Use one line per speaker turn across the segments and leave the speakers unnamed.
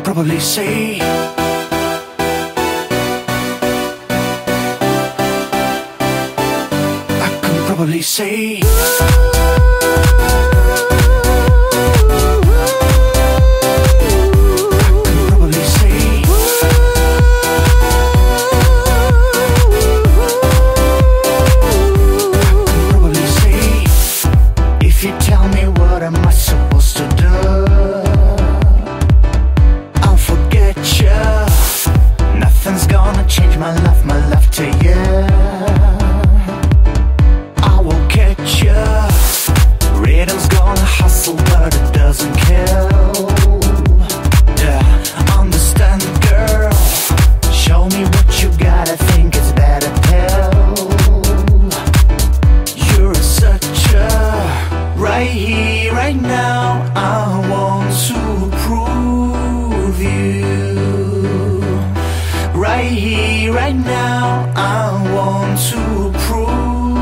probably say I can probably say if you tell me what am I supposed to do, I'll forget you. Nothing's gonna change my love to you. I will catch you. Rhythm's gonna hustle but it doesn't kill. Yeah, understand girl. Show me what you got, I think it's better pill. You're such a right here, right now, I want to prove you. Right here, right now, I want to prove.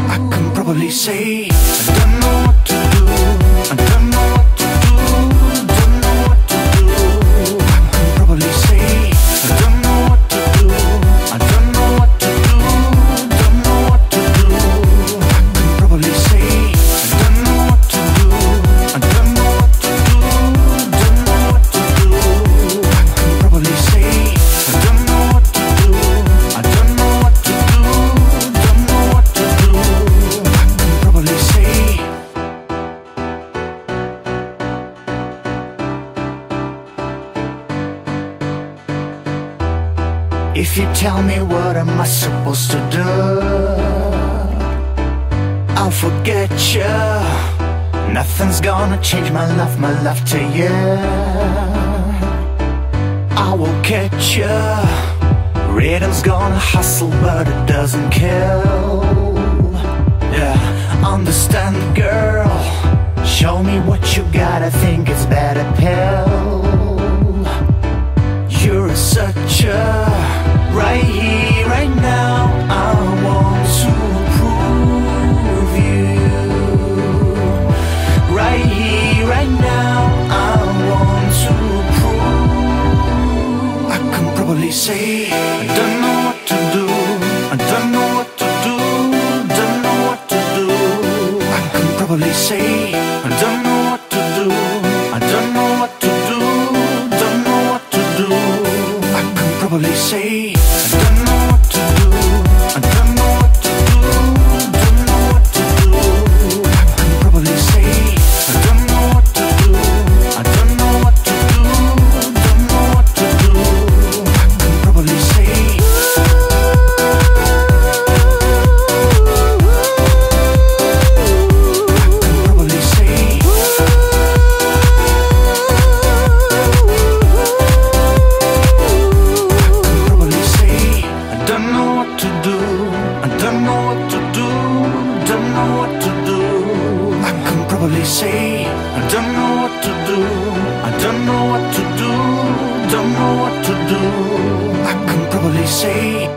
I can probably say I don't know what to do. I don't know what to do. Don't know what to do. I can probably say I don't know what to do. I don't know what to do. Don't know what to do. I can probably say if you tell me what am I supposed to do, I'll forget you. Nothing's gonna change my love to you. I will catch you. Rhythm's gonna hustle but it doesn't kill. Yeah, understand girl. Show me what you got, I think it's better pill. You're such a right here, right now, I want to prove you. Right here, right now, I want to prove. I can probably say I don't know what to do. I don't know what to do. Don't know what to do. I can probably say I don't know what to do. I don't know what to do. Don't know what to do. I can probably say I don't know what to do. I don't know what to do. Don't know what to do. I can probably say I don't know what to do. I don't know what to do. Don't know what to do. I can probably say say I don't know what to do. I don't know what to do. Don't know what to do. I can probably say